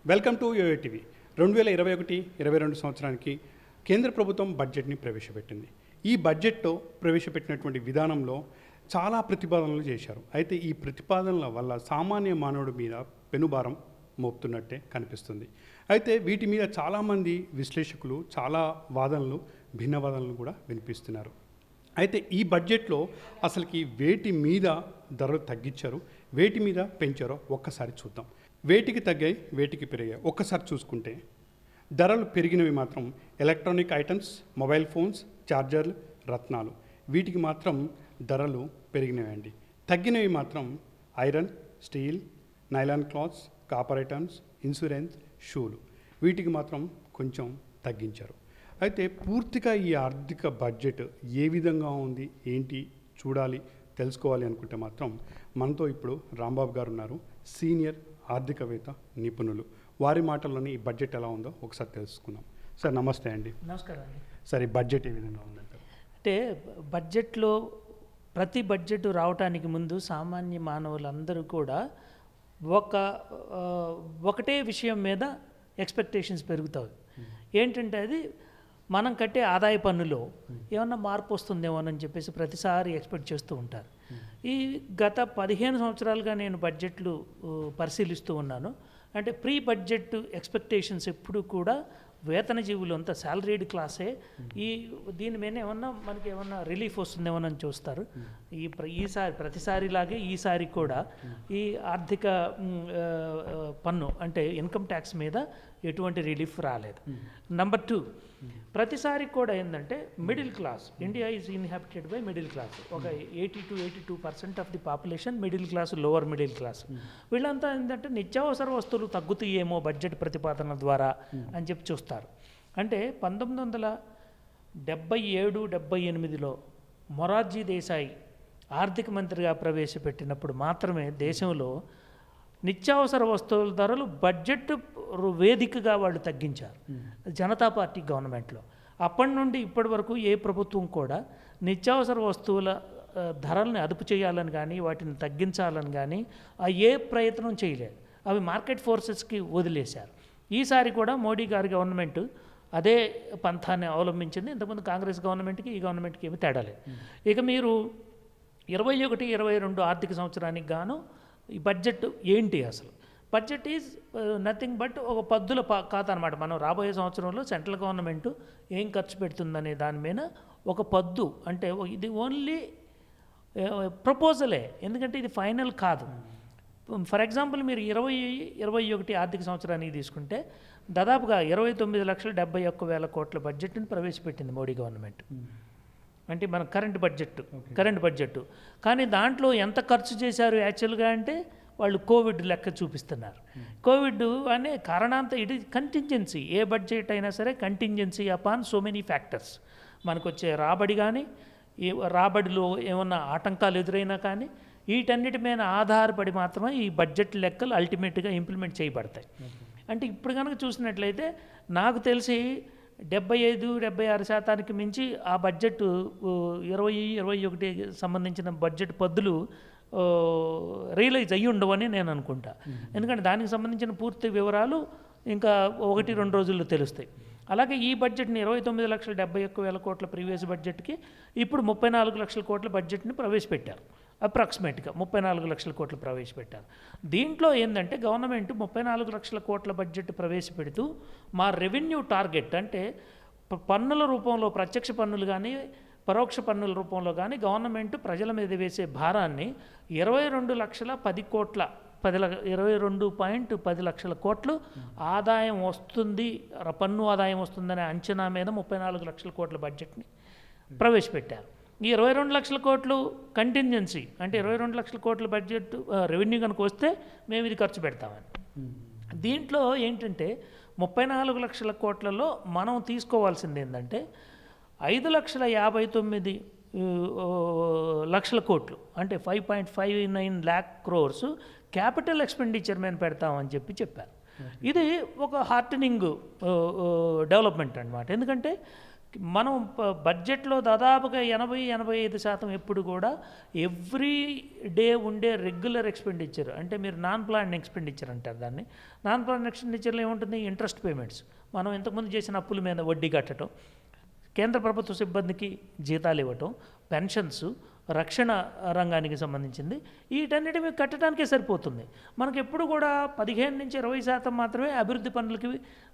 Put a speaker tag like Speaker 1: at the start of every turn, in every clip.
Speaker 1: Welcome to యూఏటీవీ. 2021-22 సంవత్సరానికి కేంద్ర ప్రభుత్వం బడ్జెట్ని ప్రవేశపెట్టింది. ఈ బడ్జెట్లో ప్రవేశపెట్టినటువంటి విధానంలో చాలా ప్రతిపాదనలు చేశారు. అయితే ఈ ప్రతిపాదనల వల్ల సామాన్య మానవుడి మీద పెనుభారం మోపుతున్నట్టే కనిపిస్తుంది. అయితే వీటి మీద చాలామంది విశ్లేషకులు చాలా వాదనలు, భిన్న వాదనలు కూడా వినిపిస్తున్నారు. అయితే ఈ బడ్జెట్లో అసలుకి వేటి మీద ధరలు తగ్గించారు, వేటి మీద పెంచారో ఒక్కసారి చూద్దాం. వేటికి తగ్గాయి, వేటికి పెరిగాయి ఒక్కసారి చూసుకుంటే ధరలు పెరిగినవి మాత్రం ఎలక్ట్రానిక్ ఐటమ్స్, మొబైల్ ఫోన్స్, ఛార్జర్లు, రత్నాలు, వీటికి మాత్రం ధరలు పెరిగినవండి. తగ్గినవి మాత్రం iron, steel, nylon clothes, copper items, insurance, షూలు, వీటికి మాత్రం కొంచెం తగ్గించారు. అయితే పూర్తిగా ఈ ఆర్థిక బడ్జెట్ ఏ విధంగా ఉంది, ఏంటి చూడాలి, తెలుసుకోవాలి అనుకుంటే మాత్రం మనతో ఇప్పుడు రాంబాబు గారు ఉన్నారు, సీనియర్ ఆర్థికవేత్త నిపుణులు. వారి మాటల్లోనే ఈ బడ్జెట్ ఎలా ఉందో ఒకసారి తెలుసుకుందాం. సార్ నమస్తే అండి.
Speaker 2: నమస్కారం అండి.
Speaker 1: సార్ ఈ బడ్జెట్ ఏ విధంగా ఉందంటారు?
Speaker 2: అంటే బడ్జెట్లో ప్రతి బడ్జెట్ రావటానికి ముందు సామాన్య మానవులందరూ కూడా ఒకటే విషయం మీద ఎక్స్పెక్టేషన్స్ పెరుగుతాయి. ఏంటంటే అది మనం కట్టే ఆదాయ పన్నులో ఏమన్నా మార్పు వస్తుందేమోనని చెప్పేసి ప్రతిసారి ఎక్స్పెక్ట్ చేస్తూ ఉంటారు. ఈ గత 15 సంవత్సరాలుగా నేను బడ్జెట్లు పరిశీలిస్తూ ఉన్నాను. అంటే ప్రీ బడ్జెట్ ఎక్స్పెక్టేషన్స్ ఎప్పుడు కూడా వేతన జీవులు అంతా శాలరీడ్ క్లాసే దీని మీద మనకి ఏమన్నా రిలీఫ్ వస్తుందేమోనని చూస్తారు. ఈసారి ప్రతిసారిలాగే ఈసారి కూడా ఈ ఆర్థిక పన్ను అంటే ఇన్కమ్ ట్యాక్స్ మీద ఎటువంటి రిలీఫ్ రాలేదు. నెంబర్ 2, ప్రతిసారి కూడా ఏంటంటే middle class, India is inhabited by middle class. ఒక 80-82% of the population middle class, lower middle class. వీళ్ళంతా ఏంటంటే నిత్యావసర వస్తువులు తగ్గుతాయేమో బడ్జెట్ ప్రతిపాదన ద్వారా అని చెప్పి చూస్తారు. అంటే 1977-78లో మొరార్జీ దేశాయ్ ఆర్థిక మంత్రిగా ప్రవేశపెట్టినప్పుడు మాత్రమే దేశంలో నిత్యావసర వస్తువుల ధరలు బడ్జెట్ వేదికగా వాళ్ళు తగ్గించారు, జనతా పార్టీ గవర్నమెంట్లో. అప్పటి నుండి ఇప్పటి వరకు ఏ ప్రభుత్వం కూడా నిత్యావసర వస్తువుల ధరల్ని అదుపు చేయాలని కానీ వాటిని తగ్గించాలని కానీ ఏ ప్రయత్నం చేయలేదు. అవి మార్కెట్ ఫోర్సెస్కి వదిలేశారు. ఈసారి కూడా మోడీ గారి గవర్నమెంట్ అదే పంథాన్ని అవలంబించింది. ఇంతకుముందు కాంగ్రెస్ గవర్నమెంట్కి ఈ గవర్నమెంట్కి ఏమి తేడా లేదు. ఇక మీరు 21-22 ఆర్థిక సంవత్సరానికి గాను ఈ బడ్జెట్ ఏంటి అసలు? బడ్జెట్ ఈజ్ నథింగ్ బట్ ఒక పద్దుల ఖాతా అనమాట. మనం రాబోయే సంవత్సరంలో సెంట్రల్ గవర్నమెంట్ ఏం ఖర్చు పెడుతుందనే దాని మీద ఒక పద్దు. అంటే ఇది ఓన్లీ ప్రపోజలే, ఎందుకంటే ఇది ఫైనల్ కాదు. ఫర్ ఎగ్జాంపుల్ మీరు 20-21 ఆర్థిక సంవత్సరానికి తీసుకుంటే దాదాపుగా 29,71,000 కోట్ల బడ్జెట్ని ప్రవేశపెట్టింది మోడీ గవర్నమెంట్. అంటే మన కరెంట్ బడ్జెట్. కానీ దాంట్లో ఎంత ఖర్చు చేశారు యాక్చువల్గా అంటే వాళ్ళు కోవిడ్ లెక్క చూపిస్తున్నారు. కోవిడ్ అనే కారణాంత ఇది కంటింజెన్సీ. ఏ బడ్జెట్ అయినా సరే contingency upon so many factors. మనకు వచ్చే రాబడి కానీ, రాబడిలో ఏమన్నా ఆటంకాలు ఎదురైనా కానీ వీటన్నిటి మీద ఆధారపడి మాత్రమే ఈ బడ్జెట్ లెక్కలు అల్టిమేట్గా ఇంప్లిమెంట్ చేయబడతాయి. అంటే ఇప్పుడు కనుక చూసినట్లయితే నాకు తెలిసి 75-76% మించి ఆ బడ్జెట్ 20-21 సంబంధించిన బడ్జెట్ పద్దులు రియలైజ్ అయ్యి ఉండవని నేను అనుకుంటా. ఎందుకంటే దానికి సంబంధించిన పూర్తి వివరాలు ఇంకా 1-2 రోజుల్లో తెలుస్తాయి. అలాగే ఈ బడ్జెట్ని 29,71,000 కోట్ల ప్రీవియస్ బడ్జెట్కి ఇప్పుడు 34 లక్షల కోట్ల బడ్జెట్ని ప్రవేశపెట్టారు. అప్రాక్సిమేట్గా 34 లక్షల కోట్లు ప్రవేశపెట్టారు. దీంట్లో ఏంటంటే గవర్నమెంట్ 34 లక్షల కోట్ల బడ్జెట్ ప్రవేశపెడుతూ మా రెవెన్యూ టార్గెట్ అంటే పన్నుల రూపంలో ప్రత్యక్ష పన్నులు కానీ పరోక్ష పన్నుల రూపంలో కానీ గవర్నమెంట్ ప్రజల మీద వేసే భారాన్ని 22.10 లక్షల కోట్లు ఆదాయం వస్తుంది, పన్ను ఆదాయం వస్తుందనే అంచనా మీద 34 లక్షల కోట్ల బడ్జెట్ని ప్రవేశపెట్టారు. ఈ 22 లక్షల కోట్లు కంటింజెన్సీ అంటే 22 లక్షల కోట్ల బడ్జెట్ రెవెన్యూ కనుక వస్తే మేము ఇది ఖర్చు పెడతామని. దీంట్లో ఏంటంటే 34 లక్షల కోట్లలో మనం తీసుకోవాల్సింది ఏంటంటే 5,59,00,000 కోట్లు అంటే 5.59 lakh crores క్యాపిటల్ ఎక్స్పెండిచర్ మీద పెడతామని చెప్పారు. ఇది ఒక హార్టనింగ్ డెవలప్మెంట్ అనమాట. ఎందుకంటే మనం బడ్జెట్లో దాదాపుగా 80-85% ఎప్పుడు కూడా ఎవ్రీ డే ఉండే రెగ్యులర్ ఎక్స్పెండిచర్, అంటే మీరు నాన్ ప్లాన్ ఎక్స్పెండిచర్ అంటారు దాన్ని. నాన్ ప్లాన్ ఎక్స్పెండిచర్లో ఏముంటుంది? ఇంట్రెస్ట్ పేమెంట్స్, మనం ఇంతకుముందు చేసిన అప్పుల మీద వడ్డీ కట్టడం, కేంద్ర ప్రభుత్వ సిబ్బందికి జీతాలు ఇవ్వటం, పెన్షన్స్, రక్షణ రంగానికి సంబంధించింది, వీటన్నిటి మీకు కట్టడానికే సరిపోతుంది. మనకు ఎప్పుడు కూడా 15-20% మాత్రమే అభివృద్ధి పనులకి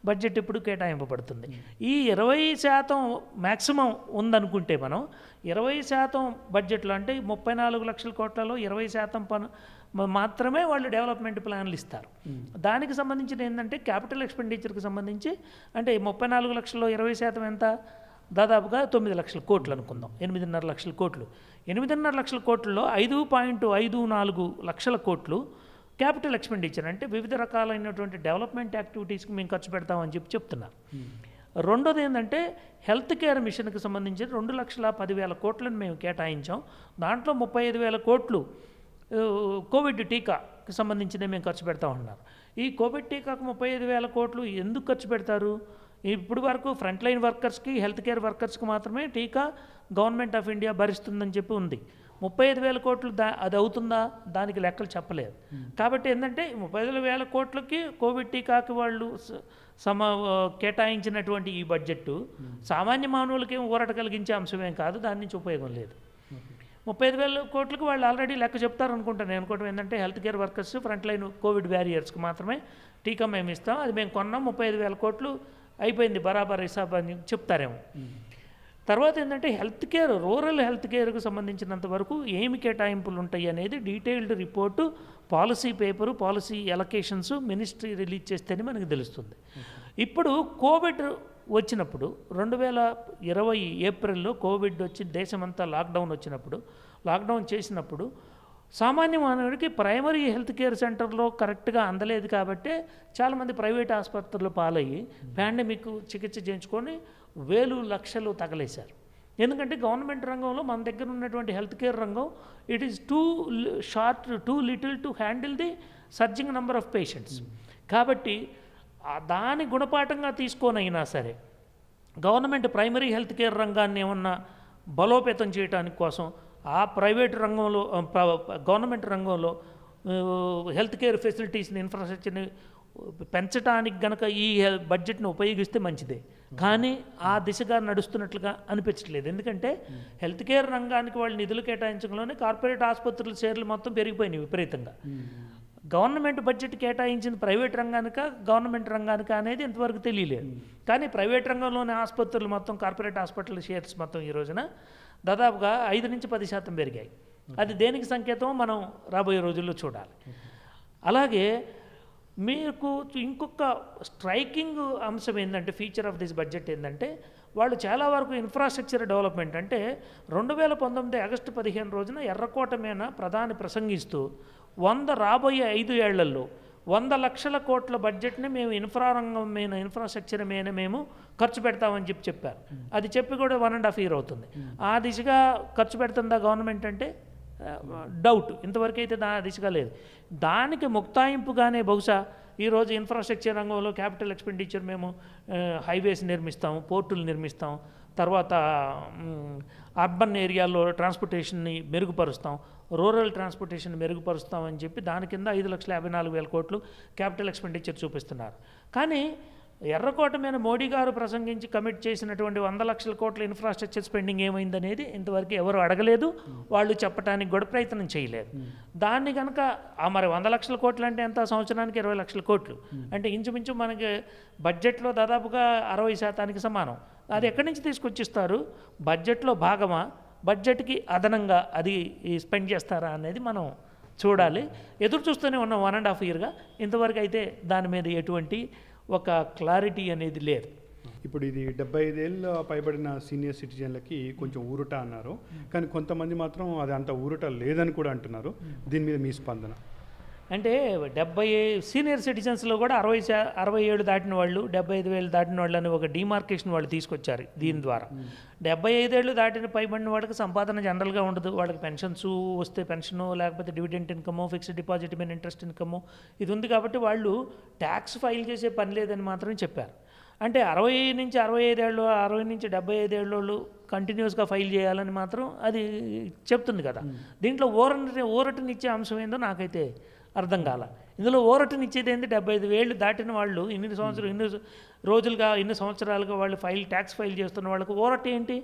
Speaker 2: బడ్జెట్ ఎప్పుడు కేటాయింపబడుతుంది. ఈ 20% మ్యాక్సిమం ఉందనుకుంటే మనం 20% బడ్జెట్లో, అంటే 34 లక్షల కోట్లలో 20% మాత్రమే వాళ్ళు డెవలప్మెంట్ ప్లాన్లు ఇస్తారు. దానికి సంబంధించిన ఏంటంటే క్యాపిటల్ ఎక్స్పెండిచర్కి సంబంధించి, అంటే 34 లక్షల్లో 20% ఎంత? దాదాపుగా 9 లక్షల కోట్లు అనుకుందాం, 8.5 లక్షల కోట్లు. 8.5 లక్షల కోట్లలో 5.54 లక్షల కోట్లు క్యాపిటల్ ఎక్స్పెండిచర్, అంటే వివిధ రకాలైనటువంటి డెవలప్మెంట్ యాక్టివిటీస్కి మేము ఖర్చు పెడతామని చెప్తున్నారు. రెండోది ఏంటంటే హెల్త్ కేర్ మిషన్కి సంబంధించి 2,10,000 కోట్లను మేము కేటాయించాం. దాంట్లో 35,000 కోట్లు కోవిడ్ టీకాకి సంబంధించిందే మేము ఖర్చు పెడతా ఉన్నారు. ఈ కోవిడ్ టీకాకు 35,000 కోట్లు ఎందుకు ఖర్చు పెడతారు? ఇప్పుడు వరకు ఫ్రంట్ లైన్ వర్కర్స్కి, హెల్త్ కేర్ వర్కర్స్కి మాత్రమే టీకా గవర్నమెంట్ ఆఫ్ ఇండియా భరిస్తుందని చెప్పి ఉంది. 35,000 కోట్లు అది అవుతుందా? దానికి లెక్కలు చెప్పలేదు. కాబట్టి ఏంటంటే 35,000 కోట్లకి కోవిడ్ టీకాకి వాళ్ళు కేటాయించినటువంటి ఈ బడ్జెట్ సామాన్య మానవులకి ఊరట కలిగించే అంశమేం కాదు, దాని నుంచి ఉపయోగం లేదు. 35,000 కోట్లకు వాళ్ళు ఆల్రెడీ లెక్క చెప్తారు అనుకుంటాను. నేను అనుకోవడం ఏంటంటే health care workers, front line Covid వ్యారియర్స్కి మాత్రమే టీకా మేము ఇస్తాం, అది మేము కొన్నాం, 35,000 కోట్లు అయిపోయింది బరాబర్ హిసాబ్ అని చెప్తారేమో. తర్వాత ఏంటంటే హెల్త్ కేర్, రూరల్ హెల్త్ కేర్కు సంబంధించినంత వరకు ఏమి కేటాయింపులు ఉంటాయి అనేది detailed report, policy paper, policy allocations ministry release చేస్తేనే మనకు తెలుస్తుంది. ఇప్పుడు కోవిడ్ వచ్చినప్పుడు 2020 ఏప్రిల్లో కోవిడ్ వచ్చి దేశమంతా లాక్డౌన్ చేసినప్పుడు సామాన్య మానవుడికి ప్రైమరీ హెల్త్ కేర్ సెంటర్లో కరెక్ట్గా అందలేదు కాబట్టి చాలామంది ప్రైవేట్ ఆసుపత్రులు పాలయ్యి పాండమిక్ చికిత్స చేయించుకొని వేలు లక్షలు తగలేశారు. ఎందుకంటే గవర్నమెంట్ రంగంలో మన దగ్గర ఉన్నటువంటి హెల్త్ కేర్ రంగం it is two little to handle the surging number of patients. కాబట్టి దాని గుణపాఠంగా తీసుకొనైనా సరే గవర్నమెంట్ ప్రైమరీ హెల్త్ కేర్ రంగాన్ని ఏమన్నా బలోపేతం చేయడానికి కోసం ఆ ప్రైవేట్ రంగంలో, గవర్నమెంట్ రంగంలో హెల్త్ కేర్ ఫెసిలిటీస్ని, ఇన్ఫ్రాస్ట్రక్చర్ని పెంచడానికి గనక ఈ బడ్జెట్ను ఉపయోగిస్తే మంచిదే. కానీ ఆ దిశగా నడుస్తున్నట్లుగా అనిపించట్లేదు. ఎందుకంటే హెల్త్ కేర్ రంగానికి వాళ్ళు నిధులు కేటాయించడంలోనే కార్పొరేట్ ఆసుపత్రుల షేర్లు మొత్తం పెరిగిపోయినాయి విపరీతంగా. గవర్నమెంట్ బడ్జెట్ కేటాయించిన ప్రైవేట్ రంగానిక, గవర్నమెంట్ రంగానిక అనేది ఇంతవరకు తెలియలేదు. కానీ ప్రైవేట్ రంగంలోని ఆసుపత్రులు మొత్తం, కార్పొరేట్ హాస్పిటల్ షేర్స్ మొత్తం ఈ రోజున దాదాపుగా 5-10% పెరిగాయి. అది దేనికి సంకేతం మనం రాబోయే రోజుల్లో చూడాలి. అలాగే మీకు ఇంకొక స్ట్రైకింగ్ అంశం ఏంటంటే, ఫీచర్ ఆఫ్ దిస్ బడ్జెట్ ఏంటంటే, వాళ్ళు చాలా వరకు ఇన్ఫ్రాస్ట్రక్చర్ డెవలప్మెంట్, అంటే 2019 ఆగస్టు 15 రోజున ఎర్రకోట మీద ప్రధాని ప్రసంగిస్తూ రాబోయే 5 ఏళ్లలో 100 లక్షల కోట్ల బడ్జెట్ని మేము రంగం మీద, ఇన్ఫ్రాస్ట్రక్చర్ మీద మేము ఖర్చు పెడతామని చెప్పారు. అది చెప్పి కూడా 1.5 year అవుతుంది. ఆ దిశగా ఖర్చు పెడుతుందా గవర్నమెంట్ అంటే డౌట్. ఇంతవరకు అయితే దిశగా లేదు. దానికి ముక్తాయింపుగానే బహుశా ఈరోజు ఇన్ఫ్రాస్ట్రక్చర్ రంగంలో క్యాపిటల్ ఎక్స్పెండిచర్ మేము హైవేస్ నిర్మిస్తాం, పోర్టులు నిర్మిస్తాం, తర్వాత అర్బన్ ఏరియాలో ట్రాన్స్పోర్టేషన్ని మెరుగుపరుస్తాం, రూరల్ ట్రాన్స్పోర్టేషన్ మెరుగుపరుస్తాం అని చెప్పి దాని కింద 5,54,000 కోట్లు క్యాపిటల్ ఎక్స్పెండిచర్ చూపిస్తున్నారు. కానీ ఎర్రకోట మీద మోడీ గారు ప్రసంగించి కమిట్ చేసినటువంటి 100 లక్షల కోట్ల ఇన్ఫ్రాస్ట్రక్చర్ స్పెండింగ్ ఏమైందనేది ఇంతవరకు ఎవరు అడగలేదు, వాళ్ళు చెప్పడానికి కూడా ప్రయత్నం చేయలేదు. దాన్ని కనుక మరి 100 లక్షల కోట్లు అంటే ఎంత? సంవత్సరానికి 20 లక్షల కోట్లు అంటే ఇంచుమించు మనకి బడ్జెట్లో దాదాపుగా 60% సమానం. అది ఎక్కడి నుంచి తీసుకొచ్చిస్తారు? బడ్జెట్లో భాగమా, బడ్జెట్కి అదనంగా అది స్పెండ్ చేస్తారా అనేది మనం చూడాలి. ఎదురు చూస్తూనే ఉన్నాం 1.5 yearగా. ఇంతవరకు అయితే దాని మీద ఎటువంటి ఒక క్లారిటీ అనేది లేదు.
Speaker 1: ఇప్పుడు ఇది 75 ఏళ్ళ పైబడిన సీనియర్ సిటిజన్లకి కొంచెం ఊరట అన్నారు, కానీ కొంతమంది మాత్రం అది అంత ఊరట లేదని కూడా అంటున్నారు. దీని మీద మీ స్పందన?
Speaker 2: అంటే 70 సీనియర్ సిటిజన్స్లో కూడా 67 దాటిన వాళ్ళు, 75,000 దాటిన వాళ్ళు అని ఒక డిమార్కేషన్ వాళ్ళు తీసుకొచ్చారు దీని ద్వారా. 75 ఏళ్ళు దాటిన పైబడిన వాళ్ళకి సంపాదన జనరల్గా ఉండదు. వాళ్ళకి పెన్షన్స్ వస్తే పెన్షను, లేకపోతే డివిడెంట్ ఇన్కము, ఫిక్స్డ్ డిపాజిట్ మీద ఇంట్రెస్ట్ ఇన్కము ఇది ఉంది. కాబట్టి వాళ్ళు ట్యాక్స్ ఫైల్ చేసే పని లేదని మాత్రమే చెప్పారు. అంటే 60 నుంచి 65 ఏళ్ళు 60 నుంచి 75 ఏళ్ళు కంటిన్యూస్గా ఫైల్ చేయాలని మాత్రం అది చెప్తుంది కదా. దీంట్లో ఊరటనిచ్చే అంశం ఏందో నాకైతే అర్థం కాల. ఇందులో ఊరటనిచ్చేది ఏంటి? 75 ఏళ్ళు దాటిన వాళ్ళు ఇన్ని సంవత్సరాలుగా వాళ్ళు ట్యాక్స్ ఫైల్ చేస్తున్న వాళ్ళకి ఊరట ఏంటి?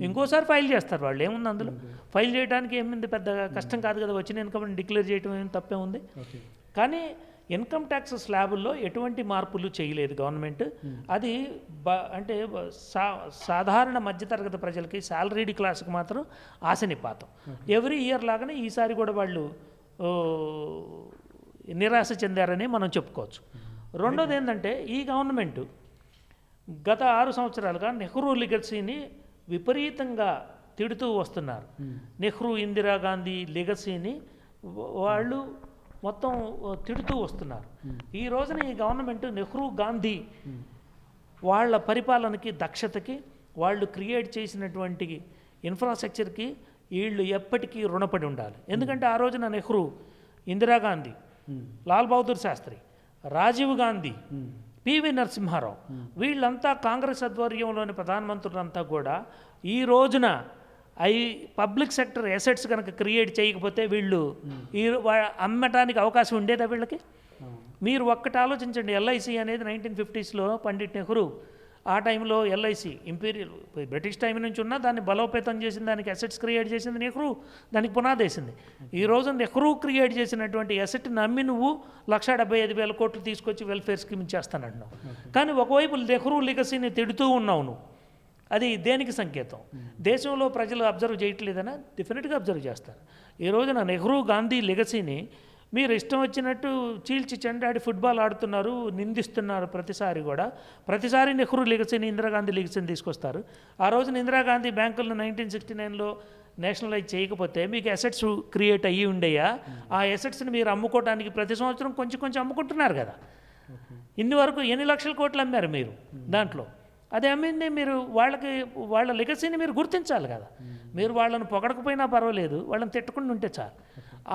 Speaker 2: ఇంకోసారి ఫైల్ చేస్తారు వాళ్ళు, ఏముంది అందులో? ఫైల్ చేయడానికి ఏముంది, పెద్ద కష్టం కాదు కదా. వచ్చిన ఇన్కమ్ని డిక్లేర్ చేయడం ఏం తప్పే ఉంది. కానీ ఇన్కమ్ ట్యాక్స్ స్లాబుల్లో ఎటువంటి మార్పులు చేయలేదు గవర్నమెంట్. అది అంటే సాధారణ మధ్యతరగతి ప్రజలకి, శాలరీడ్ క్లాస్కి మాత్రం ఆశనిపాతం. ఎవ్రీ ఇయర్ లాగానే ఈసారి కూడా వాళ్ళు నిరాశ చెందారని మనం చెప్పుకోవచ్చు. రెండోది ఏంటంటే, ఈ గవర్నమెంట్ గత 6 సంవత్సరాలుగా నెహ్రూ లెగసీని విపరీతంగా తిడుతూ వస్తున్నారు. నెహ్రూ ఇందిరాగాంధీ లెగసీని వాళ్ళు మొత్తం తిడుతూ వస్తున్నారు. ఈ రోజున ఈ గవర్నమెంట్ నెహ్రూ గాంధీ వాళ్ళ పరిపాలనకి, దక్షతకి, వాళ్ళు క్రియేట్ చేసినటువంటి ఇన్ఫ్రాస్ట్రక్చర్కి వీళ్ళు ఎప్పటికీ రుణపడి ఉండాలి. ఎందుకంటే ఆ రోజున నెహ్రూ, ఇందిరాగాంధీ, లాల్ బహదూర్ శాస్త్రి, రాజీవ్ గాంధీ, పివి నరసింహారావు వీళ్ళంతా కాంగ్రెస్ ఆధ్వర్యంలోని ప్రధానమంత్రులంతా కూడా ఈ రోజున పబ్లిక్ సెక్టర్ అసెట్స్ కనుక క్రియేట్ చేయకపోతే వీళ్ళు అమ్మటానికి అవకాశం ఉండేదా వీళ్ళకి? మీరు ఒక్కటి ఆలోచించండి. ఎల్ఐసి అనేది 1950స్లో పండిట్ నెహ్రూ ఆ టైంలో ఎల్ఐసి ఇంపీరియల్ బ్రిటిష్ టైం నుంచి ఉన్న దాన్ని బలోపేతం చేసింది, దానికి అసెట్స్ క్రియేట్ చేసింది నెహ్రూ, దానికి పునాదేసింది. ఈరోజు నెహ్రూ క్రియేట్ చేసినటువంటి అసెట్ నమ్మి నువ్వు 1,75,000 కోట్లు తీసుకొచ్చి వెల్ఫేర్ స్కీమ్ ఇచ్చేస్తానంటున్నావు. కానీ ఒకవైపు నెహ్రూ లెగసీని తిడుతూ ఉన్నావు నువ్వు. అది దేనికి సంకేతం? దేశంలో ప్రజలు అబ్జర్వ్ చేయట్లేదనా? డెఫినెట్గా అబ్జర్వ్ చేస్తారు. ఈ రోజున నెహ్రూ గాంధీ లెగసీని మీరు ఇష్టం వచ్చినట్టు చీల్చి చెండాడి ఫుట్బాల్ ఆడుతున్నారు, నిందిస్తున్నారు. ప్రతిసారి నెహ్రూ లెగసీని, ఇందిరాగాంధీ లెగసీని తీసుకొస్తారు. ఆ రోజున ఇందిరాగాంధీ బ్యాంకులను 1969లో నేషనలైజ్ చేయకపోతే మీకు అసెట్స్ క్రియేట్ అయ్యి ఉండేయా? ఆ అసెట్స్ని మీరు అమ్ముకోవడానికి ప్రతి సంవత్సరం కొంచెం అమ్ముకుంటున్నారు కదా. ఇన్ని వరకు ఎన్ని లక్షల కోట్లు అమ్మారు మీరు దాంట్లో? అదే అమ్మింది మీరు వాళ్ళ లెగసీని మీరు గుర్తించాలి కదా. మీరు వాళ్ళని పొగడకపోయినా పర్వాలేదు, వాళ్ళని తిట్టకుండా ఉంటే చాలు.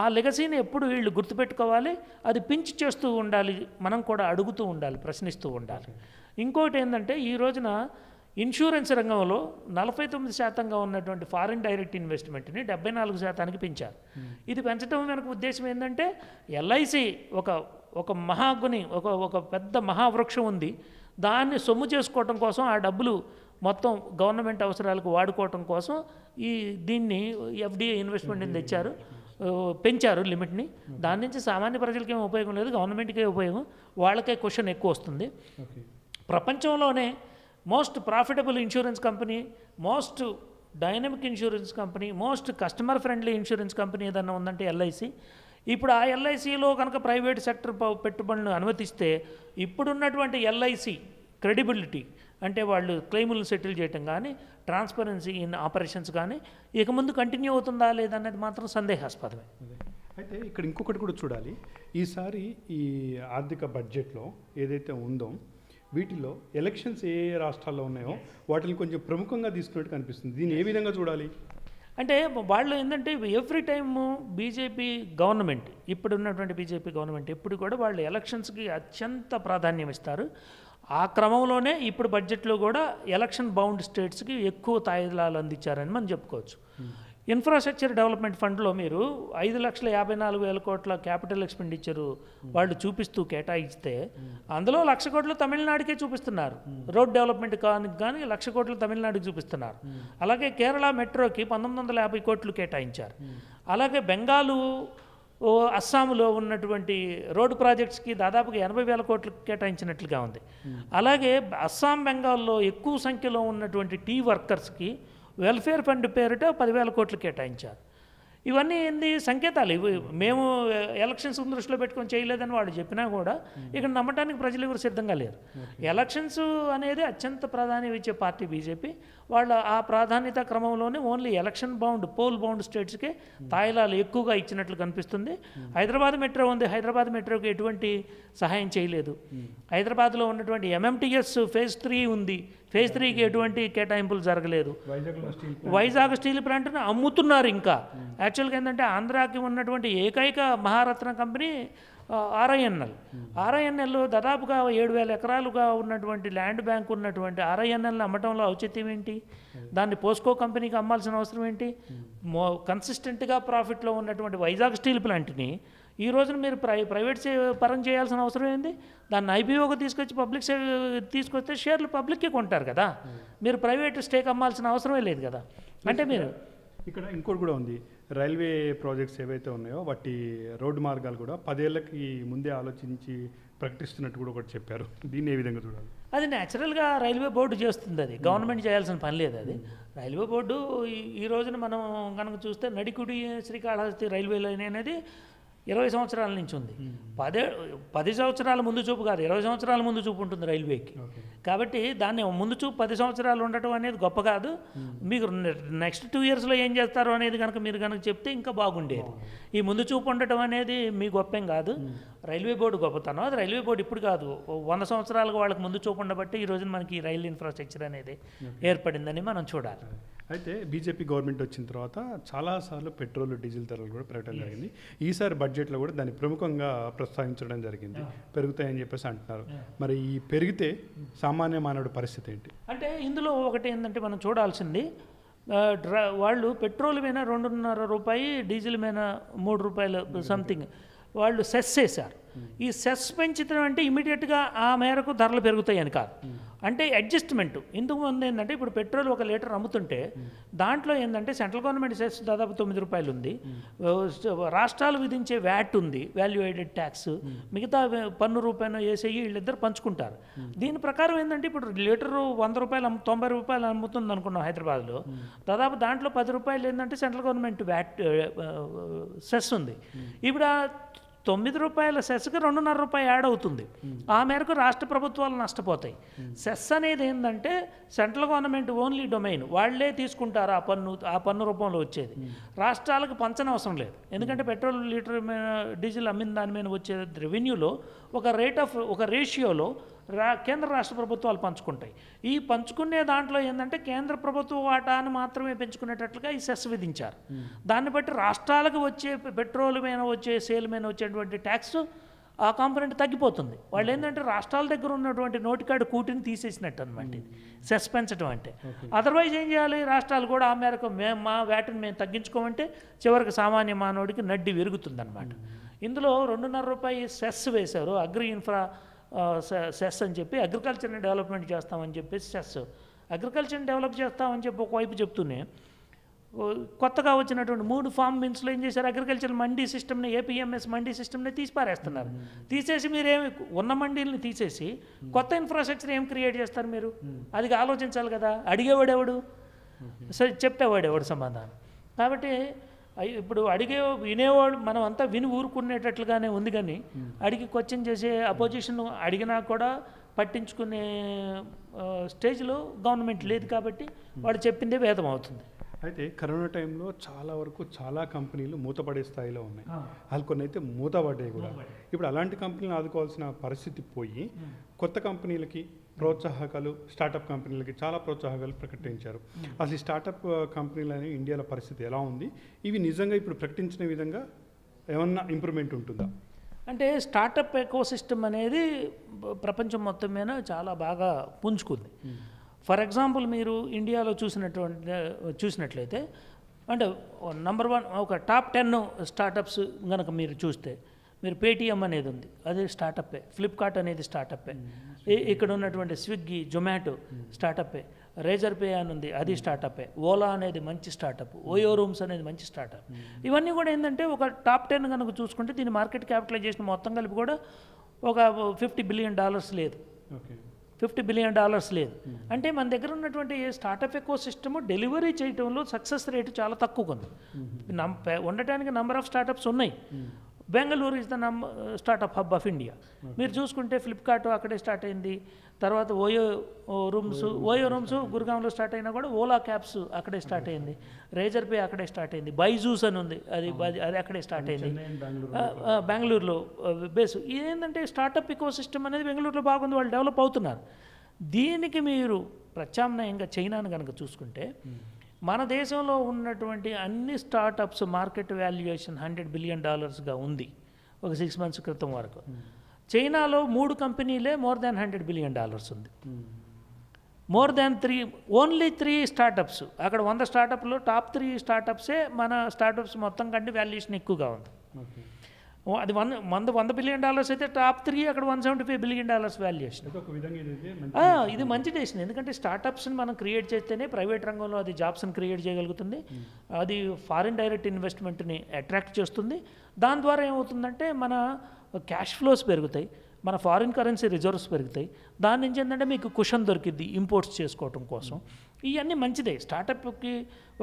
Speaker 2: ఆ లెగసీని ఎప్పుడు వీళ్ళు గుర్తుపెట్టుకోవాలి, అది పించి చేస్తూ ఉండాలి, మనం కూడా అడుగుతూ ఉండాలి, ప్రశ్నిస్తూ ఉండాలి. ఇంకోటి ఏంటంటే, ఈ రోజున ఇన్సూరెన్స్ రంగంలో 49% ఉన్నటువంటి ఫారిన్ డైరెక్ట్ ఇన్వెస్ట్మెంట్ని 74% పెంచారు. ఇది పెంచడం వెనక ఉద్దేశం ఏంటంటే, ఎల్ఐసి ఒక మహాగుని, ఒక పెద్ద మహావృక్షం ఉంది, దాన్ని సొమ్ము చేసుకోవటం కోసం, ఆ డబ్బులు మొత్తం గవర్నమెంట్ అవసరాలకు వాడుకోవటం కోసం దీన్ని ఎఫ్డిఐ ఇన్వెస్ట్మెంట్ని తెచ్చారు, పెంచారు లిమిట్ని. దాని నుంచి సామాన్య ప్రజలకి ఏం ఉపయోగం లేదు, గవర్నమెంట్కే ఉపయోగం, వాళ్ళకే క్వశ్చన్ ఎక్కువ వస్తుంది. ప్రపంచంలోనే most profitable insurance company, most dynamic insurance company, most customer friendly insurance company ఏదన్నా ఉందంటే ఎల్ఐసి. ఇప్పుడు ఆ ఎల్ఐసిలో కనుక ప్రైవేట్ సెక్టర్ పెట్టుబడులను అనుమతిస్తే ఇప్పుడున్నటువంటి ఎల్ఐసి క్రెడిబిలిటీ, అంటే వాళ్ళు క్లెయిములను సెటిల్ చేయటం కానీ, ట్రాన్స్పరెన్సీ ఇన్ ఆపరేషన్స్ కానీ ఇక ముందు కంటిన్యూ అవుతుందా లేదనేది మాత్రం సందేహాస్పదమే.
Speaker 1: అయితే ఇక్కడ ఇంకొకటి కూడా చూడాలి. ఈసారి ఈ ఆర్థిక బడ్జెట్లో ఏదైతే ఉందో వీటిలో ఎలక్షన్స్ ఏ రాష్ట్రాల్లో ఉన్నాయో వాటిని కొంచెం ప్రముఖంగా తీసుకున్నట్టు కనిపిస్తుంది. దీన్ని ఏ విధంగా చూడాలి?
Speaker 2: అంటే వాళ్ళు ఏంటంటే ఎవ్రీ టైము బీజేపీ గవర్నమెంట్, ఇప్పుడు ఉన్నటువంటి బీజేపీ గవర్నమెంట్ ఎప్పుడు కూడా వాళ్ళు ఎలక్షన్స్కి అత్యంత ప్రాధాన్యం ఇస్తారు. ఆ క్రమంలోనే ఇప్పుడు బడ్జెట్లో కూడా ఎలక్షన్ బౌండ్ స్టేట్స్కి ఎక్కువ తాయిలాలు అందించారని మనం చెప్పుకోవచ్చు. ఇన్ఫ్రాస్ట్రక్చర్ డెవలప్మెంట్ ఫండ్లో మీరు 5,54,000 కోట్ల క్యాపిటల్ ఎక్స్పెండిచరు వాళ్ళు చూపిస్తూ కేటాయిస్తే అందులో 1,00,000 కోట్లు తమిళనాడుకే చూపిస్తున్నారు. రోడ్ డెవలప్మెంట్ కానీ 1,00,000 కోట్లు తమిళనాడుకి చూపిస్తున్నారు. అలాగే కేరళ మెట్రోకి 1,950 కోట్లు కేటాయించారు. అలాగే బెంగాలు, అస్సాంలో ఉన్నటువంటి రోడ్డు ప్రాజెక్ట్స్కి దాదాపుగా 80,000 కోట్లు కేటాయించినట్లుగా ఉంది. అలాగే అస్సాం, బెంగాల్లో ఎక్కువ సంఖ్యలో ఉన్నటువంటి టీ వర్కర్స్కి వెల్ఫేర్ ఫండ్ పేరిట 10,000 కోట్లు కేటాయించారు. ఇవన్నీ ఏంది సంకేతాలు? ఇవి మేము ఎలక్షన్స్ దృష్టిలో పెట్టుకొని చేయలేదని వాళ్ళు చెప్పినా కూడా ఇక్కడ నమ్మటానికి ప్రజలు ఎవరు సిద్ధంగా లేరు. ఎలక్షన్స్ అనేది అత్యంత ప్రాధాన్యం ఇచ్చే పార్టీ బీజేపీ. వాళ్ళ ఆ ప్రాధాన్యత క్రమంలోనే only election bound, poll bound స్టేట్స్కే తాయిలాలు ఎక్కువగా ఇచ్చినట్లు కనిపిస్తుంది. హైదరాబాద్ మెట్రో ఉంది, హైదరాబాద్ మెట్రోకి ఎటువంటి సహాయం చేయలేదు. హైదరాబాద్లో ఉన్నటువంటి ఎంఎంటీఎస్ ఫేజ్ 3 ఉంది, ఫేజ్ 3కి ఎటువంటి కేటాయింపులు జరగలేదు.
Speaker 1: వైజాగ్లో స్టీల్
Speaker 2: వైజాగ్ స్టీల్ ప్లాంట్ని అమ్ముతున్నారు. ఇంకా యాక్చువల్గా ఏంటంటే ఆంధ్రాకి ఉన్నటువంటి ఏకైక మహారత్న కంపెనీ ఆర్ఐఎన్ఎల్ దాదాపుగా 7,000 ఎకరాలుగా ఉన్నటువంటి ల్యాండ్ బ్యాంక్ ఉన్నటువంటి ఆర్ఐఎన్ఎల్ని అమ్మటంలో ఔచిత్యం ఏంటి? దాన్ని పోస్కో కంపెనీకి అమ్మాల్సిన అవసరం ఏంటి? కన్సిస్టెంట్గా ప్రాఫిట్లో ఉన్నటువంటి వైజాగ్ స్టీల్ ప్లాంట్ని ఈ రోజున మీరు ప్రైవేట్ పరం చేయాల్సిన అవసరం ఏంది? దాన్ని ఐపీఓకి తీసుకొస్తే షేర్లు పబ్లిక్కే కొంటారు కదా. మీరు ప్రైవేట్ స్టేక్ అమ్మాల్సిన అవసరమే లేదు కదా. అంటే మీరు
Speaker 1: ఇక్కడ ఇంకోటి కూడా ఉంది, రైల్వే ప్రాజెక్ట్స్ ఏవైతే ఉన్నాయో వాటి రోడ్డు మార్గాలు కూడా 10 ఏళ్ళకి ముందే ఆలోచించి ప్రకటిస్తున్నట్టు కూడా ఒకటి చెప్పారు. దీన్ని ఏ విధంగా చూడాలి?
Speaker 2: అది న్యాచురల్గా రైల్వే బోర్డు చేస్తుంది. అది గవర్నమెంట్ చేయాల్సిన పని లేదు. అది రైల్వే బోర్డు ఈ రోజున మనం కనుక చూస్తే నడికుడి శ్రీకాళహస్తి రైల్వే లైన్ అనేది 20 సంవత్సరాల నుంచి ఉంది. 10 సంవత్సరాల ముందు చూపు కాదు, 20 సంవత్సరాల ముందు చూపు ఉంటుంది రైల్వేకి. కాబట్టి దాన్ని ముందు చూపు 10 సంవత్సరాలు ఉండటం అనేది గొప్ప కాదు. మీకు నెక్స్ట్ 2 ఇయర్స్లో ఏం చేస్తారు అనేది కనుక మీరు కనుక చెప్తే ఇంకా బాగుండేది. ఈ ముందు చూపు ఉండటం అనేది మీ గొప్పేం కాదు, రైల్వే బోర్డు గొప్పతనం. అది రైల్వే బోర్డు ఇప్పుడు కాదు, 100 సంవత్సరాలుగా వాళ్ళకి ముందు చూపు ఉండబట్టి ఈ రోజున మనకి ఈ రైల్ ఇన్ఫ్రాస్ట్రక్చర్ అనేది ఏర్పడిందని మనం చూడాలి.
Speaker 1: అయితే బీజేపీ గవర్నమెంట్ వచ్చిన తర్వాత చాలాసార్లు పెట్రోల్ డీజిల్ ధరలు కూడా పెరగడం జరిగింది. ఈసారి బడ్జెట్లో కూడా దాన్ని ప్రముఖంగా ప్రస్తావించడం జరిగింది, పెరుగుతాయని చెప్పేసి అంటున్నారు. మరి ఈ పెరిగితే సామాన్య మానవుడి పరిస్థితి ఏంటి?
Speaker 2: అంటే ఇందులో ఒకటి ఏంటంటే మనం చూడాల్సింది, వాళ్ళు పెట్రోల్ మీద 2.5 రూపాయి, డీజిల్ మీద 3 రూపాయలు సంథింగ్ వాళ్ళు సెస్ చేశారు. ఈ సెస్ పెంచడం అంటే ఇమీడియట్గా ఆ మేరకు ధరలు పెరుగుతాయి అని కాదు, అంటే అడ్జస్ట్మెంట్. ఇందుకు ముందు ఏంటంటే ఇప్పుడు పెట్రోల్ 1 లీటర్ అమ్ముతుంటే దాంట్లో ఏంటంటే సెంట్రల్ గవర్నమెంట్ సెస్ దాదాపు 9 రూపాయలు ఉంది, రాష్ట్రాలు విధించే వ్యాట్ ఉంది, వాల్యూ యాడెడ్ ట్యాక్స్, మిగతా పన్ను రూపాయలు వేసేయి వీళ్ళిద్దరు పంచుకుంటారు. దీని ప్రకారం ఏంటంటే ఇప్పుడు లీటరు 100 రూపాయలు 90 రూపాయలు అమ్ముతుంది అనుకున్నాం హైదరాబాద్లో, దాదాపు దాంట్లో 10 రూపాయలు ఏంటంటే సెంట్రల్ గవర్నమెంట్ వ్యాట్ సెస్ ఉంది. ఇప్పుడు 9 రూపాయల సెస్కి 2.5 రూపాయలు యాడ్ అవుతుంది. ఆ మేరకు రాష్ట్ర ప్రభుత్వాలు నష్టపోతాయి. సెస్ అనేది ఏంటంటే సెంట్రల్ గవర్నమెంట్ ఓన్లీ డొమైన్, వాళ్లే తీసుకుంటారు ఆ పన్ను రూపంలో వచ్చేది. రాష్ట్రాలకు పంచనవసరం లేదు, ఎందుకంటే పెట్రోల్ లీటర్ డీజిల్ అమ్మిన దాని మీద వచ్చే రెవెన్యూలో ఒక రేషియోలో కేంద్ర రాష్ట్ర ప్రభుత్వాలు పంచుకుంటాయి. ఈ పంచుకునే దాంట్లో ఏంటంటే కేంద్ర ప్రభుత్వ వాటాను మాత్రమే పెంచుకునేటట్లుగా ఈ సెస్ విధించారు. దాన్ని బట్టి రాష్ట్రాలకు వచ్చే పెట్రోల్ మీద వచ్చే సేల్ మీద వచ్చేటువంటి ట్యాక్స్ ఆ కాంపొనెంట్ తగ్గిపోతుంది. వాళ్ళు ఏంటంటే రాష్ట్రాల దగ్గర ఉన్నటువంటి నోటికాడు కూటిని తీసేసినట్టు అనమాట ఇది సెస్ పెంచడం అంటే. అదర్వైజ్ ఏం చేయాలి, రాష్ట్రాలు కూడా ఆ మేరకు మా వ్యాట్ని మేము తగ్గించుకోమంటే చివరికి సామాన్య మానవుడికి నడ్డి విరుగుతుంది అనమాట. ఇందులో 2.5 రూపాయి సెస్ వేశారు, అగ్రి ఇన్ఫ్రా సెస్ అని చెప్పి, అగ్రికల్చర్ని డెవలప్మెంట్ చేస్తామని చెప్పేసి సెస్, అగ్రికల్చర్ని డెవలప్ చేస్తామని చెప్పి ఒకవైపు చెప్తూనే కొత్తగా వచ్చినటువంటి 3 ఫార్మ్ మిల్స్లో ఏం చేశారు, అగ్రికల్చర్ మండీ సిస్టమ్ని, ఏపీఎంఎస్ మండీ సిస్టమ్ని తీసి పారేస్తున్నారు. తీసేసి మీరేమి ఉన్న మండీలని తీసేసి కొత్త ఇన్ఫ్రాస్ట్రక్చర్ ఏం క్రియేట్ చేస్తారు మీరు? అది ఆలోచించాలి కదా. అడిగేవాడెవడు, సరే చెప్పేవాడెవడు సమాధానం. కాబట్టి ఇప్పుడు వినేవాడు మనం అంతా విని ఊరుకునేటట్లుగానే ఉంది, కానీ అడిగి క్వశ్చన్ చేసే అపోజిషన్ అడిగినా కూడా పట్టించుకునే స్టేజ్లో గవర్నమెంట్ లేదు. కాబట్టి వాడు చెప్పిందే వేదం అవుతుంది.
Speaker 1: అయితే కరోనా టైంలో చాలా కంపెనీలు మూతపడే స్థాయిలో ఉన్నాయి, వాళ్ళు కొన్ని అయితే మూతపడ్డాయి కూడా. ఇప్పుడు అలాంటి కంపెనీలను ఆదుకోవాల్సిన పరిస్థితి పోయి కొత్త కంపెనీలకి ప్రోత్సాహకాలు, స్టార్టప్ కంపెనీలకి చాలా ప్రోత్సాహకాలు ప్రకటించారు. అసలు ఈ స్టార్టప్ కంపెనీలు అనేవి ఇండియాలో పరిస్థితి ఎలా ఉంది? ఇవి నిజంగా ఇప్పుడు ప్రకటించిన విధంగా ఏమన్నా ఇంప్రూవ్మెంట్ ఉంటుందా?
Speaker 2: అంటే స్టార్టప్ ఎకోసిస్టమ్ అనేది ప్రపంచం మొత్తం మీద చాలా బాగా పుంజుకుంది. ఫర్ ఎగ్జాంపుల్ మీరు ఇండియాలో చూసినట్లయితే అంటే నంబర్ 1 ఒక టాప్ 10 స్టార్టప్స్ కనుక మీరు చూస్తే, మీరు పేటీఎం అనేది ఉంది, అది స్టార్టప్పే. ఫ్లిప్కార్ట్ అనేది స్టార్టప్పే. ఇక్కడ ఉన్నటువంటి స్విగ్గీ, జొమాటో స్టార్టప్పే. రేజర్ పే అని ఉంది, అది స్టార్టప్పే. ఓలా అనేది మంచి స్టార్టప్, ఓయో రూమ్స్ అనేది మంచి స్టార్టప్. ఇవన్నీ కూడా ఏంటంటే ఒక టాప్ 10 కనుక చూసుకుంటే దీని మార్కెట్ క్యాపిటలైజేషన్ మొత్తం కలిపి కూడా ఒక $50 బిలియన్ లేదు. $50 బిలియన్ లేదు. అంటే మన దగ్గర ఉన్నటువంటి స్టార్టప్ ఎకో సిస్టమ్ డెలివరీ చేయడంలో సక్సెస్ రేటు చాలా తక్కువగా ఉంది. ఉండటానికి నెంబర్ ఆఫ్ స్టార్టప్స్ ఉన్నాయి. Bengaluru is the startup hub of India. మీరు చూసుకుంటే ఫ్లిప్కార్ట్ అక్కడే స్టార్ట్ అయింది, తర్వాత ఓయో రూమ్స్ గురుగాంలో స్టార్ట్ అయినా కూడా ఓలా క్యాబ్స్ అక్కడే స్టార్ట్ అయింది, రేజర్ పే అక్కడే స్టార్ట్ అయింది, బైజూస్ అని ఉంది, అది అక్కడే స్టార్ట్ అయింది బెంగళూరులో బేస్. ఇదేంటంటే స్టార్టప్ ఇకో సిస్టమ్ అనేది బెంగళూరులో బాగుంది, వాళ్ళు డెవలప్ అవుతున్నారు. దీనికి మీరు ప్రత్యామ్నాయంగా చైనాను కనుక చూసుకుంటే మన దేశంలో ఉన్నటువంటి అన్ని స్టార్టప్స్ మార్కెట్ వాల్యుయేషన్ $100 బిలియన్ ఉంది ఒక 6 months క్రితం వరకు. చైనాలో 3 కంపెనీలే మోర్ దాన్ $100 బిలియన్ ఉంది. More than 3 only 3 startups. అక్కడ 100 స్టార్టప్లో టాప్ 3 స్టార్టప్సే మన స్టార్టప్స్ మొత్తం కంటే వాల్యుయేషన్ ఎక్కువగా ఉంది. అది $100 బిలియన్ అయితే టాప్ 3 అక్కడ $175 బిలియన్ వాల్యుయేషన్. ఇది మంచి డెసిషన్, ఎందుకంటే స్టార్టప్స్ని మనం క్రియేట్ చేస్తేనే ప్రైవేట్ రంగంలో అది జాబ్స్ని క్రియేట్ చేయగలుగుతుంది, అది ఫారిన్ డైరెక్ట్ ఇన్వెస్ట్మెంట్ని అట్రాక్ట్ చేస్తుంది. దాని ద్వారా ఏమవుతుందంటే మన క్యాష్ ఫ్లోస్ పెరుగుతాయి, మన ఫారిన్ కరెన్సీ రిజర్వ్స్ పెరుగుతాయి. దాని నుంచి ఏంటంటే మీకు కుషన్ దొరికిద్ది ఇంపోర్ట్స్ చేసుకోవటం కోసం. ఇవన్నీ మంచిదే. స్టార్టప్కి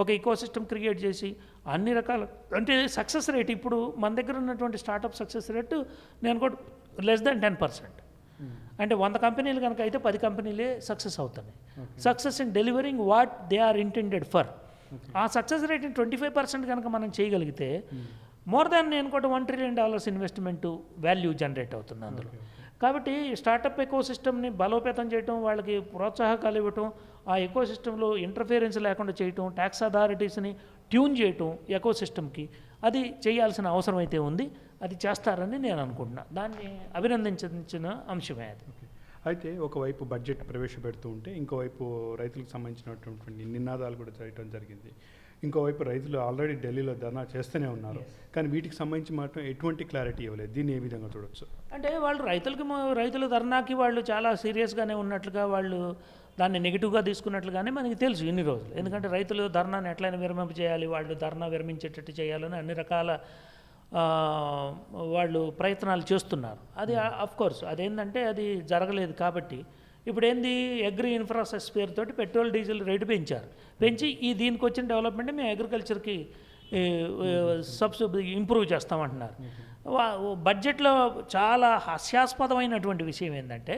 Speaker 2: ఒక ఈకోసిస్టమ్ క్రియేట్ చేసి అన్ని రకాల అంటే సక్సెస్ రేట్ ఇప్పుడు మన దగ్గర ఉన్నటువంటి స్టార్టప్ సక్సెస్ రేటు నేను కూడా లెస్ దాన్ 10%. అంటే 100 కంపెనీలు కనుక అయితే 10 కంపెనీలే సక్సెస్ అవుతున్నాయి. Success in delivering what they are intended for. ఆ సక్సెస్ రేట్ని 25% కనుక మనం చేయగలిగితే మోర్ దాన్ నేను కూడా $1 ట్రిలియన్ ఇన్వెస్ట్మెంట్ వాల్యూ జనరేట్ అవుతుంది అందులో. కాబట్టి స్టార్టప్ ఎకోసిస్టమ్ని బలోపేతం చేయటం, వాళ్ళకి ప్రోత్సాహకాలు ఇవ్వటం, ఆ ఎకోసిస్టంలో ఇంటర్ఫియరెన్స్ లేకుండా చేయటం, ట్యాక్స్ అథారిటీస్ని ట్యూన్ చేయటం ఎకోసిస్టమ్కి, అది చేయాల్సిన అవసరం అయితే ఉంది. అది చేస్తారని నేను అనుకుంటున్నాను. దాన్ని అభినందించిన అంశమే అది.
Speaker 1: అయితే ఒకవైపు బడ్జెట్ ప్రవేశపెడుతూ ఉంటే ఇంకోవైపు రైతులకు సంబంధించినటువంటి నినాదాలు కూడా చేయటం జరిగింది. ఇంకోవైపు రైతులు ఆల్రెడీ ఢిల్లీలో ధర్నా చేస్తూనే ఉన్నారు, కానీ వీటికి సంబంధించి మాత్రం ఎటువంటి క్లారిటీ ఇవ్వలేదు. దీన్ని ఏ విధంగా చూడొచ్చు?
Speaker 2: అంటే వాళ్ళు రైతుల ధర్నాకి వాళ్ళు చాలా సీరియస్గానే ఉన్నట్లుగా, వాళ్ళు దాన్ని నెగిటివ్గా తీసుకున్నట్లుగానే మనకి తెలుసు ఇన్ని రోజులు. ఎందుకంటే రైతులు ధర్నాన్ని ఎట్లయినా విరమింప చేయాలి, వాళ్ళు ధర్నా విరమించేటట్టు చేయాలని అన్ని రకాల వాళ్ళు ప్రయత్నాలు చేస్తున్నారు. అది అఫ్కోర్స్ అదేంటంటే అది జరగలేదు. కాబట్టి ఇప్పుడు ఏంది, అగ్రి ఇన్ఫ్రాస్ట్రక్చర్ పేరుతోటి పెట్రోల్ డీజిల్ రేటు పెంచి దీనికి వచ్చిన డెవలప్మెంట్ మేము అగ్రికల్చర్కి సబ్సిడీ ఇంప్రూవ్ చేస్తామంటున్నారు. బడ్జెట్లో చాలా హాస్యాస్పదమైనటువంటి విషయం ఏంటంటే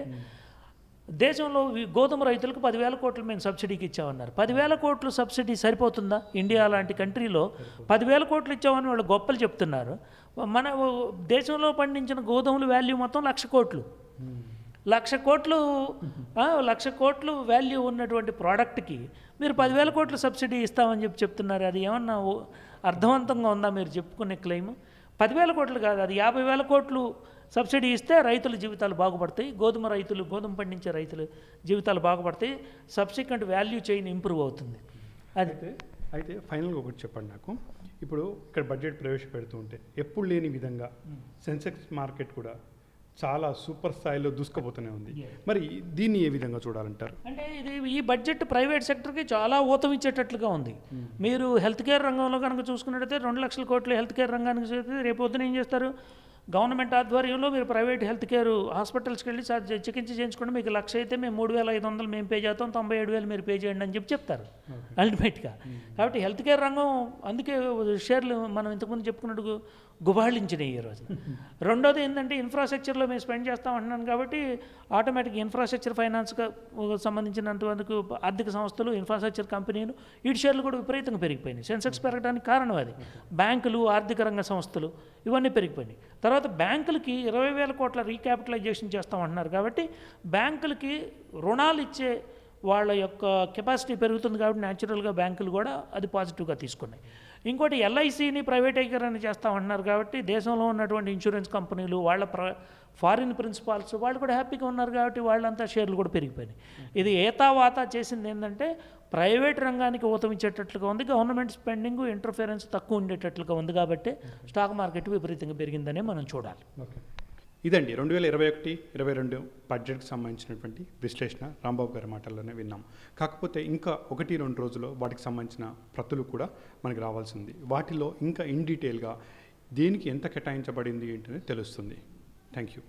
Speaker 2: దేశంలో గోధుమ రైతులకు 10,000 కోట్లు మేము సబ్సిడీకి ఇచ్చామన్నారు. 10,000 కోట్లు సబ్సిడీ సరిపోతుందా? ఇండియా లాంటి కంట్రీలో 10,000 కోట్లు ఇచ్చామని వాళ్ళు గొప్పలు చెప్తున్నారు. మన దేశంలో పండించిన గోధుమల వాల్యూ మొత్తం 1,00,000 కోట్లు. 1,00,000 కోట్లు వాల్యూ ఉన్నటువంటి ప్రోడక్ట్కి మీరు 10,000 కోట్లు సబ్సిడీ ఇస్తామని చెప్తున్నారు. అది ఏమన్నా అర్థవంతంగా ఉందా మీరు చెప్పుకునే క్లెయిమ్? 10,000 కోట్లు కాదు, అది 50,000 కోట్లు సబ్సిడీ ఇస్తే రైతుల జీవితాలు బాగుపడతాయి, గోధుమ పండించే రైతుల జీవితాలు బాగుపడతాయి, సబ్సిక్వెంట్ వాల్యూ చైన్ ఇంప్రూవ్ అవుతుంది. అది
Speaker 1: అయితే ఫైనల్గా ఒకటి చెప్పండి నాకు. ఇప్పుడు ఇక్కడ బడ్జెట్ ప్రవేశపెడుతూ ఉంటే ఎప్పుడు లేని విధంగా సెన్సెక్స్ మార్కెట్ కూడా చాలా సూపర్ స్థాయిలో దూసుకుపోతూనే ఉంది. మరి దీన్ని ఏ విధంగా చూడాలంటారు?
Speaker 2: అంటే ఈ బడ్జెట్ ప్రైవేట్ సెక్టర్కి చాలా ఊతం ఇచ్చేటట్లుగా ఉంది. మీరు హెల్త్ కేర్ రంగంలో కనుక చూసుకున్నట్టయితే 2,00,000 కోట్లు హెల్త్ కేర్ రంగానికి చేస్తే రేపు పొద్దున ఏం చేస్తారు? గవర్నమెంట్ ఆధ్వర్యంలో మీరు ప్రైవేట్ హెల్త్ కేర్ హాస్పిటల్స్కి వెళ్ళి చికిత్స చేయించుకుంటే మీకు 1,00,000 అయితే మేము 3,500 మేము పే చేస్తాం, 97,000 మీరు పే చేయండి అని చెప్తారు అల్టిమేట్గా. కాబట్టి హెల్త్ కేర్ రంగం అందుకే షేర్లు మనం ఇంతకుముందు చెప్పుకున్నట్టు గుబాళించినాయి ఈ రోజు. రెండోది ఏంటంటే ఇన్ఫ్రాస్ట్రక్చర్లో మేము స్పెండ్ చేస్తాం అంటున్నాను కాబట్టి ఆటోమేటిక్గా ఇన్ఫ్రాస్ట్రక్చర్ ఫైనాన్స్గా సంబంధించినంతవరకు ఆర్థిక సంస్థలు, ఇన్ఫ్రాస్ట్రక్చర్ కంపెనీలు వీటి షేర్లు కూడా విపరీతంగా పెరిగిపోయినాయి. సెన్సెక్స్ పెరగడానికి కారణం అది. బ్యాంకులు, ఆర్థిక రంగ సంస్థలు ఇవన్నీ పెరిగిపోయినాయి. తర్వాత బ్యాంకులకి 20,000 కోట్ల రీక్యాపిటలైజేషన్ చేస్తామంటున్నారు కాబట్టి బ్యాంకులకి రుణాలు ఇచ్చే వాళ్ళ యొక్క కెపాసిటీ పెరుగుతుంది కాబట్టి న్యాచురల్గా బ్యాంకులు కూడా అది పాజిటివ్గా తీసుకున్నాయి. ఇంకోటి ఎల్ఐసిని ప్రైవేటీకరణ చేస్తామంటున్నారు కాబట్టి దేశంలో ఉన్నటువంటి ఇన్సూరెన్స్ కంపెనీలు వాళ్ళ ఫారిన్ ప్రిన్సిపాల్స్ వాళ్ళు కూడా హ్యాపీగా ఉన్నారు కాబట్టి వాళ్ళంతా షేర్లు కూడా పెరిగిపోయినాయి. ఇది ఏతావాతా చేసింది ఏంటంటే ప్రైవేట్ రంగానికి ఊతమిచ్చేటట్లుగా ఉంది, గవర్నమెంట్ స్పెండింగ్ ఇంటర్ఫిరెన్స్ తక్కువ ఉండేటట్లుగా ఉంది కాబట్టి స్టాక్ మార్కెట్ విపరీతంగా పెరిగిందనే మనం చూడాలి.
Speaker 1: ఇదండి 2021-22 బడ్జెట్కి సంబంధించినటువంటి విశ్లేషణ రాంబాబు గారి మాటల్లోనే విన్నాం. కాకపోతే ఇంకా 1-2 రోజుల్లో వాటికి సంబంధించిన ప్రతులు కూడా మనకి రావాల్సింది. వాటిలో ఇంకా ఇన్ డీటెయిల్గా దేనికి ఎంత కేటాయించబడింది ఏంటనేది తెలుస్తుంది. Thank you.